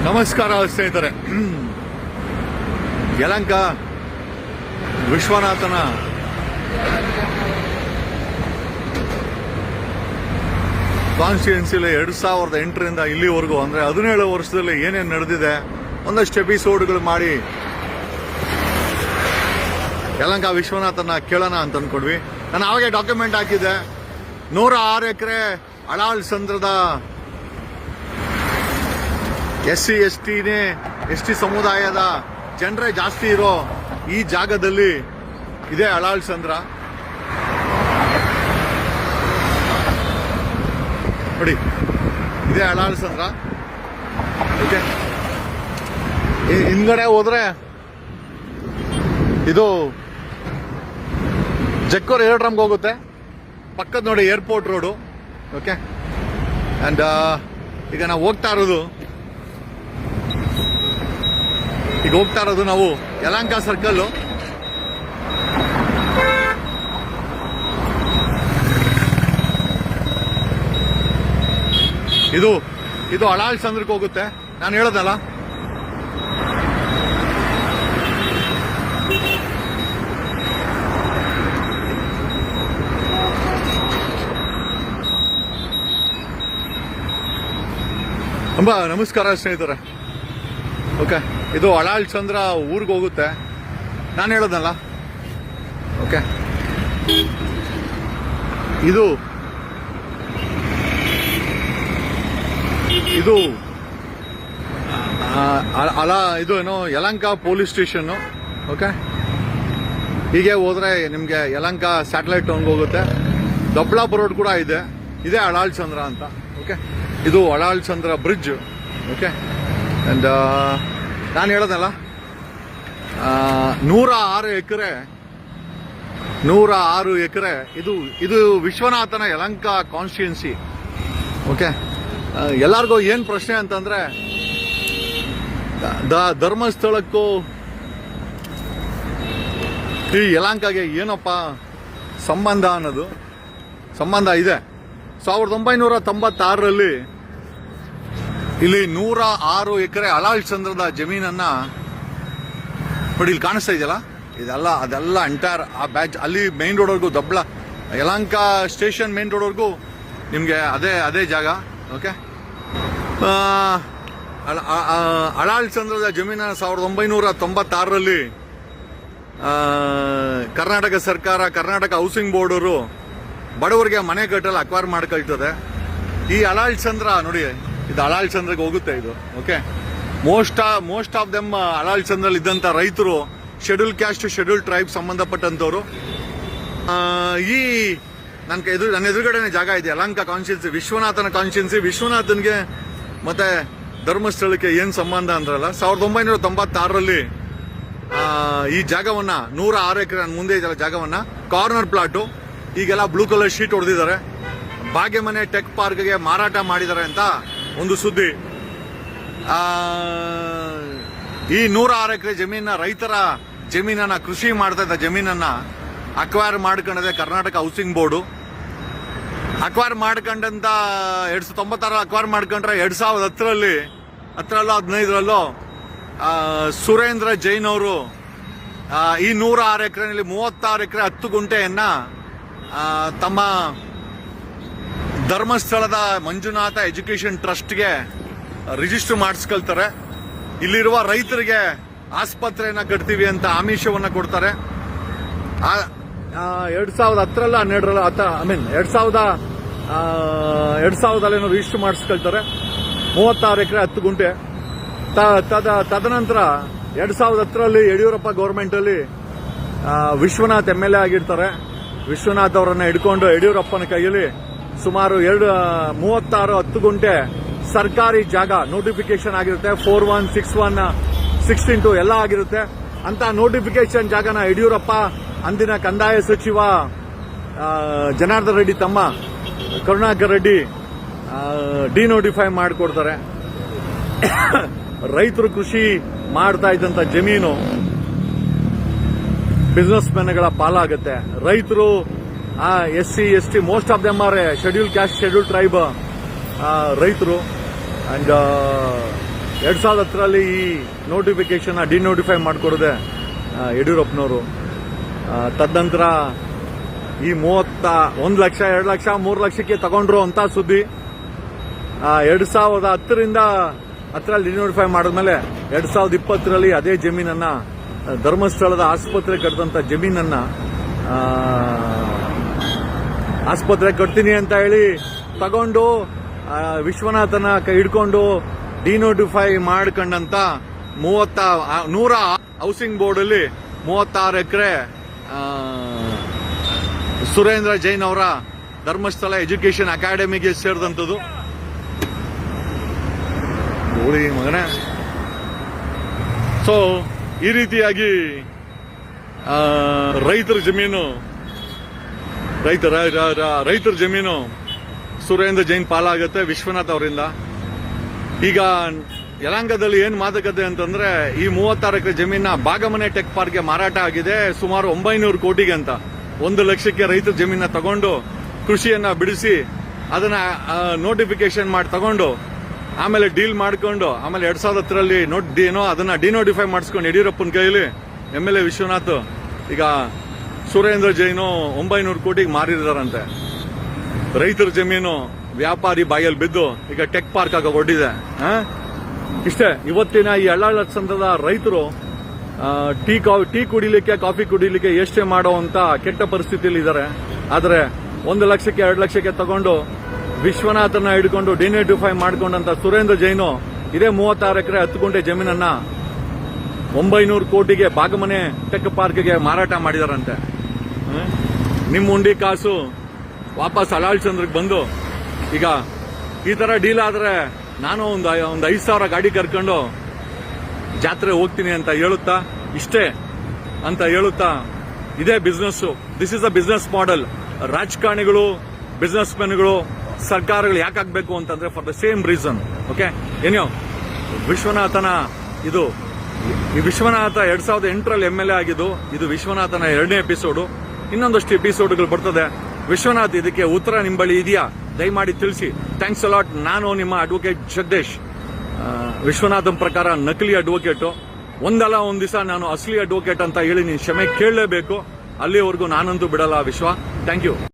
ನಮಸ್ಕಾರ ಸ್ನೇಹಿತರೆ. ಯಲಹಂಕ ವಿಶ್ವನಾಥನ ಕಾನ್ಸ್ಟಿಟ್ಯೂನ್ಸಿಲಿ 2008ರಿಂದ ಇಲ್ಲಿವರೆಗೂ ಅಂದ್ರೆ 17 ವರ್ಷದಲ್ಲಿ ಏನೇನು ನಡೆದಿದೆ ಒಂದಷ್ಟು ಎಪಿಸೋಡ್ಗಳು ಮಾಡಿ ಯಲಹಂಕ ವಿಶ್ವನಾಥನ ಕೇಳೋಣ ಅಂತ ಅನ್ಕೊಂಡ್ವಿ. ನಾನು ಆವಾಗೆ ಡಾಕ್ಯುಮೆಂಟ್ ಹಾಕಿದ್ದೆ. 106 ಎಕರೆ ಅಳಾಳ್ ಸಂದ್ರದ ಎಸ್ ಟಿ ಸಮುದಾಯದ ಜನರೇ ಜಾಸ್ತಿ ಇರೋ ಈ ಜಾಗದಲ್ಲಿ ಇದೆ ಅಳಾಳ್ ಸಂದ್ರ. ನೋಡಿ, ಇದೇ ಅಳಾಳ್ ಸಂದ್ರ. ಓಕೆ, ಹಿಂದ್ಗಡೆ ಹೋದ್ರೆ ಇದು ಜಕ್ಕೂರ್ ಏರ್ಡ್ರಮ್ಗೆ ಹೋಗುತ್ತೆ. ಪಕ್ಕದ ನೋಡಿ ಏರ್ಪೋರ್ಟ್ ರೋಡು. ಓಕೆ, ಅಂಡ್ ಈಗ ನಾವು ಹೋಗ್ತಾ ಇರೋದು ನಾವು ಯಲಹಂಕ ಸರ್ಕಲ್. ಇದು ಅಳಾಳ್ ಸಂದ್ರಕ್ಕೆ ಹೋಗುತ್ತೆ. ನಾನು ಹೇಳೋದಲ್ಲ, ನಮಸ್ಕಾರ ಸ್ನೇಹಿತರೆ. ಓಕೆ, ಇದು ಅಳಾಳ್ ಚಂದ್ರ ಊರಿಗೆ ಹೋಗುತ್ತೆ. ನಾನು ಹೇಳೋದಲ್ಲ. ಓಕೆ, ಇದು ಏನೋ ಯಲಹಂಕ ಪೊಲೀಸ್ ಸ್ಟೇಷನ್. ಓಕೆ, ಹೀಗೆ ಹೋದ್ರೆ ನಿಮ್ಗೆ ಯಲಹಂಕ ಸ್ಯಾಟಲೈಟ್ ಟೌನ್ಗೆ ಹೋಗುತ್ತೆ. ದೊಬ್ಲಾಪುರ ರೋಡ್ ಕೂಡ ಇದೆ. ಇದೇ ಅಳಾಳ್ ಚಂದ್ರ ಅಂತ. ಓಕೆ, ಇದು ಅಳಾಳ್ ಚಂದ್ರ ಬ್ರಿಡ್ಜ್. ಓಕೆ, ಅಂಡ್ ನಾನು ಹೇಳೋದಲ್ಲ, 106 ಎಕರೆ ಇದು ವಿಶ್ವನಾಥನ ಯಲಹಂಕ ಕಾನ್ಸ್ಟಿಟ್ಯೂನ್ಸಿ. ಓಕೆ, ಎಲ್ಲರಿಗೂ ಏನ್ ಪ್ರಶ್ನೆ ಅಂತಂದ್ರೆ, ಧರ್ಮಸ್ಥಳಕ್ಕೂ ಈ ಯಲಹಂಕಗೆ ಏನಪ್ಪ ಸಂಬಂಧ ಇದೆ. 1996ರಲ್ಲಿ ಇಲ್ಲಿ 106 ಎಕರೆ ಅಳಾಳ್ ಚಂದ್ರದ ಜಮೀನನ್ನ ನೋಡಿ, ಇಲ್ಲಿ ಕಾಣಿಸ್ತಾ ಇದೆಯಲ್ಲ, ಅದೆಲ್ಲ ಎಂಟೈರ್ ಆ ಬ್ಯಾಚ್ ಅಲ್ಲಿ ಮೈನ್ ರೋಡ್ವರೆಗೂ ಯಲಹಂಕ ಸ್ಟೇಷನ್ ಮೈನ್ ರೋಡ್ವರೆಗೂ ನಿಮ್ಗೆ ಅದೇ ಜಾಗ. ಓಕೆ, ಅಳಾಳ್ ಚಂದ್ರದ ಜಮೀನನ್ನ 1996ರಲ್ಲಿ ಕರ್ನಾಟಕ ಸರ್ಕಾರ, ಕರ್ನಾಟಕ ಹೌಸಿಂಗ್ ಬೋರ್ಡ್ ಅವರು ಬಡವರಿಗೆ ಮನೆ ಕಟ್ಟಲು ಅಕ್ವೈರ್ ಮಾಡ್ಕೊಳ್ತದೆ. ಈ ಅಳಾಳ್ ಚಂದ್ರ ನೋಡಿ, ಇದು ಅಳಾಳ್ ಚಂದ್ರಗೆ ಹೋಗುತ್ತೆ ಇದು. ಓಕೆ, ಮೋಸ್ಟ್ ಆಫ್ ದೆಮ್ ಅಳಾಳ್ ಚಂದ್ರಲ್ಲಿ ಇದ್ದಂತ ರೈತರು ಶೆಡ್ಯೂಲ್ ಕ್ಯಾಸ್ಟ್, ಶೆಡ್ಯೂಲ್ ಟ್ರೈಬ್ ಸಂಬಂಧಪಟ್ಟಂತವ್ರು. ನನ್ನ ಎದುರುಗಡೆನೆ ಜಾಗ ಇದೆ ಯಲಹಂಕ ಕಾನ್ಸ್ಟಿಟ್ಯೂನ್ಸಿ, ವಿಶ್ವನಾಥನ ಕಾನ್ಸ್ಟಿಟ್ಯೂನ್ಸಿ. ವಿಶ್ವನಾಥನ್ಗೆ ಮತ್ತೆ ಧರ್ಮಸ್ಥಳಕ್ಕೆ ಏನ್ ಸಂಬಂಧ ಅಂದ್ರಲ್ಲ, 1996ರಲ್ಲಿ ಈ ಜಾಗವನ್ನ 106 ಎಕರೆ ಮುಂದೆ ಇದೆಲ್ಲ ಜಾಗವನ್ನ ಕಾರ್ನರ್ ಪ್ಲಾಟು, ಈಗೆಲ್ಲ ಬ್ಲೂ ಕಲರ್ ಶೀಟ್ ಹೊಡೆದಿದ್ದಾರೆ. ಭಾಗ್ಯಮನೆ ಟೆಕ್ ಪಾರ್ಕ್ಗೆ ಮಾರಾಟ ಮಾಡಿದ್ದಾರೆ ಅಂತ ಒಂದು ಸುದ್ದಿ. ಈ 106 ಎಕರೆ ರೈತರ ಜಮೀನನ್ನ, ಕೃಷಿ ಮಾಡ್ತಾ ಇದ್ದ ಜಮೀನನ್ನ ಅಕ್ವೈರ್ ಮಾಡ್ಕೊಂಡಿದೆ ಕರ್ನಾಟಕ ಹೌಸಿಂಗ್ ಬೋರ್ಡು. ಅಕ್ವೈರ್ ಮಾಡ್ಕೊಂಡಂತ 1996 ಅಕ್ವೈರ್ ಮಾಡ್ಕೊಂಡ್ರೆ 2010ರಲ್ಲಿ 15ರಲ್ಲೂ ಸುರೇಂದ್ರ ಜೈನ್ ಅವರು ಈ 106 ಎಕರೆನಲ್ಲಿ 36 ಎಕರೆ 10 ಗುಂಟೆಯನ್ನ ತಮ್ಮ ಧರ್ಮಸ್ಥಳದ ಮಂಜುನಾಥ ಎಜುಕೇಶನ್ ಟ್ರಸ್ಟ್ಗೆ ರಿಜಿಸ್ಟರ್ ಮಾಡಿಸ್ಕೊಳ್ತಾರೆ. ಇಲ್ಲಿರುವ ರೈತರಿಗೆ ಆಸ್ಪತ್ರೆಯನ್ನ ಕಟ್ತೀವಿ ಅಂತ ಆಮಿಷವನ್ನ ಕೊಡ್ತಾರೆ. 2010ರಲ್ಲಿ 2000 ರಿಜಿಸ್ಟರ್ ಮಾಡಿಸ್ಕೊಳ್ತಾರೆ. 36 ಎಕರೆ 10 ಗುಂಟೆ. ತದನಂತರ 2010ರಲ್ಲಿ ಯಡಿಯೂರಪ್ಪ ಗೌರ್ಮೆಂಟ್ ಅಲ್ಲಿ ವಿಶ್ವನಾಥ್ MLA ಆಗಿರ್ತಾರೆ. ವಿಶ್ವನಾಥ್ ಅವರನ್ನ ಹಿಡ್ಕೊಂಡು ಯಡಿಯೂರಪ್ಪನ ಕೈಯಲ್ಲಿ ಸುಮಾರು 36 10 ಗುಂಟೆ ಸರ್ಕಾರಿ ಜಾಗ ನೋಟಿಫಿಕೇಶನ್ ಆಗಿರುತ್ತೆ. 41, 61, 62 ಎಲ್ಲ ಆಗಿರುತ್ತೆ. ಅಂತ ನೋಟಿಫಿಕೇಶನ್ ಜಾಗನ ಯಡಿಯೂರಪ್ಪ ಅಂದಿನ ಕಂದಾಯ ಸಚಿವ ಜನಾರ್ದನ್ ರೆಡ್ಡಿ ತಮ್ಮ ಕರುಣಾಕರ್ ರೆಡ್ಡಿ ಡಿನೋಟಿಫೈ ಮಾಡಿಕೊಡ್ತಾರೆ. ರೈತರು ಕೃಷಿ ಮಾಡ್ತಾ ಇದ್ದಂತ ಜಮೀನು ಬಿಸಿನೆಸ್ ಮೆನ್ಗಳ ಪಾಲಾಗುತ್ತೆ. ರೈತರು SC, ST, most of them are schedule caste, schedule tribe ರೈತರು. ಅಂಡ್ 2010ರಲ್ಲಿ ಈ ನೋಟಿಫಿಕೇಶನ್ ಡಿನೋಟಿಫೈ ಮಾಡಿಕೊಡದೆ ಯಡಿಯೂರಪ್ಪನವರು. ತದನಂತರ ಈ 1 ಲಕ್ಷ 2 ಲಕ್ಷ 3 ಲಕ್ಷಕ್ಕೆ ತಗೊಂಡ್ರು ಅಂತ ಸುದ್ದಿ. 2010ರಿಂದ ಡಿನೋಟಿಫೈ ಮಾಡಿದ್ಮೇಲೆ 2020ರಲ್ಲಿ ಅದೇ ಜಮೀನನ್ನ ಧರ್ಮಸ್ಥಳದ ಆಸ್ಪತ್ರೆ ಕಟ್ಟಿದಂತ ಜಮೀನನ್ನ ಆಸ್ಪತ್ರೆ ಕಟ್ತೀನಿ ಅಂತ ಹೇಳಿ ತಗೊಂಡು ವಿಶ್ವನಾಥನ ಕೈ ಹಿಡ್ಕೊಂಡು ಡಿನೋಟಿಫೈ ಮಾಡ್ಕೊಂಡಂತ 100 ಹೌಸಿಂಗ್ ಬೋರ್ಡ್ ಅಲ್ಲಿ 36 ಎಕರೆ ಸುರೇಂದ್ರ ಜೈನ್ ಅವರ ಧರ್ಮಸ್ಥಳ ಎಜುಕೇಶನ್ ಅಕಾಡೆಮಿಗೆ ಸೇರಿದಂಥದ್ದು. ಮಗನೇ. ಸೊ ಈ ರೀತಿಯಾಗಿ ರೈತರ ಜಮೀನು ಸುರೇಂದ್ರ ಜೈನ್ ಪಾಲಾಗುತ್ತೆ ವಿಶ್ವನಾಥ್ ಅವರಿಂದ. ಈಗ ಯಲಹಂಕದಲ್ಲಿ ಏನ್ ಮಾತುಕತೆ ಅಂತಂದ್ರೆ ಈ 36 ಎಕರೆ ಜಮೀನ ಭಾಗಮನೆ ಟೆಕ್ ಪಾರ್ಕ್ಗೆ ಮಾರಾಟ ಆಗಿದೆ ಸುಮಾರು 900 ಕೋಟಿಗೆ ಅಂತ. 1 ಲಕ್ಷಕ್ಕೆ ರೈತರ ಜಮೀನ ತಗೊಂಡು ಕೃಷಿಯನ್ನ ಬಿಡಿಸಿ ಅದನ್ನ ನೋಟಿಫಿಕೇಶನ್ ಮಾಡಿ ತಗೊಂಡು ಆಮೇಲೆ ಡೀಲ್ ಮಾಡ್ಕೊಂಡು ಆಮೇಲೆ 2010ರಲ್ಲಿ ಅದನ್ನ ಡಿನೋಟಿಫೈ ಮಾಡಿಸ್ಕೊಂಡು ಯಡಿಯೂರಪ್ಪನ ಕೈಲಿ MLA ವಿಶ್ವನಾಥ್ ಈಗ ಸುರೇಂದ್ರ ಜೈನು 900 ಕೋಟಿಗೆ ಮಾರಿದಾರಂತೆ. ರೈತರ ಜಮೀನು ವ್ಯಾಪಾರಿ ಬಾಯಲ್ಲಿ ಬಿದ್ದು ಈಗ ಟೆಕ್ ಪಾರ್ಕ್ ಆಗ ಹೊರಟಿದೆ. ಇಷ್ಟೇ ಇವತ್ತಿನ ಈ ಎಳ್ಳಾಳ ಸಂದದ ರೈತರು ಟೀ ಕುಡಿಲಿಕ್ಕೆ ಕಾಫಿ ಕುಡಿಲಿಕ್ಕೆ ಎಷ್ಟೇ ಮಾಡುವಂತ ಕೆಟ್ಟ ಪರಿಸ್ಥಿತಿಯಲ್ಲಿ ಇದ್ದಾರೆ. ಆದ್ರೆ 1 ಲಕ್ಷಕ್ಕೆ 2 ಲಕ್ಷಕ್ಕೆ ತಗೊಂಡು ವಿಶ್ವನಾಥನ ಹಿಡ್ಕೊಂಡು ಡಿನೋಟಿಫೈ ಮಾಡ್ಕೊಂಡಂತ ಸುರೇಂದ್ರ ಜೈನು ಇದೇ 36 ಎಕರೆ 10 ಗುಂಟೆ ಜಮೀನನ್ನ 900 ಕೋಟಿಗೆ ಭಾಗಮನೆ ಟೆಕ್ ಪಾರ್ಕ್ಗೆ ಮಾರಾಟ ಮಾಡಿದಾರಂತೆ. ನಿಮ್ಮ ಉಂಡಿ ಕಾಸು ವಾಪಸ್ ಅಲಾಳ್ ಚಂದ್ರಕ್ಕೆ ಬಂದು ಈಗ ಈ ತರ ಡೀಲ್ ಆದ್ರೆ ನಾನು ಒಂದು 5,000 ಗಾಡಿ ಕರ್ಕೊಂಡು ಜಾತ್ರೆ ಹೋಗ್ತೀನಿ ಅಂತ ಹೇಳುತ್ತಾ ಇಷ್ಟೇ ಅಂತ ಹೇಳುತ್ತಾ ಇದೇ business. This is a business model. ರಾಜಕಾರಣಿಗಳು ಬಿಸ್ನೆಸ್ ಮೆನ್ಗಳು ಸರ್ಕಾರಗಳು ಯಾಕಾಗಬೇಕು ಅಂತಂದ್ರೆ for the same reason. Okay ಏನೋ ವಿಶ್ವನಾಥನ ಈ ವಿಶ್ವನಾಥ 2008ರಲ್ಲಿ MLA ಆಗಿದ್ದು ಇದು ವಿಶ್ವನಾಥನ 2ನೇ ಎಪಿಸೋಡು. ಇನ್ನೊಂದಷ್ಟು ಎಪಿಸೋಡ್ಗಳು ಬರ್ತದೆ. ವಿಶ್ವನಾಥ್ ಇದಕ್ಕೆ ಉತ್ತರ ನಿಮ್ಮ ಬಳಿ ಇದೆಯಾ ದಯಮಾಡಿ ತಿಳಿಸಿ. Thanks a lot. ನಾನು ನಿಮ್ಮ ಅಡ್ವೊಕೇಟ್ ಜಗದೀಶ್. ವಿಶ್ವನಾಥನ್ ಪ್ರಕಾರ ನಕಲಿ ಅಡ್ವೊಕೇಟು. ಒಂದಲ್ಲ ಒಂದ್ ದಿವಸ ನಾನು ಅಸಲಿ ಅಡ್ವೊಕೇಟ್ ಅಂತ ಹೇಳಿ ನೀನು ಕ್ಷಮೆ ಕೇಳಲೇಬೇಕು. ಅಲ್ಲಿವರೆಗೂ ನಾನಂತೂ ಬಿಡಲ್ಲ ವಿಶ್ವ. Thank you.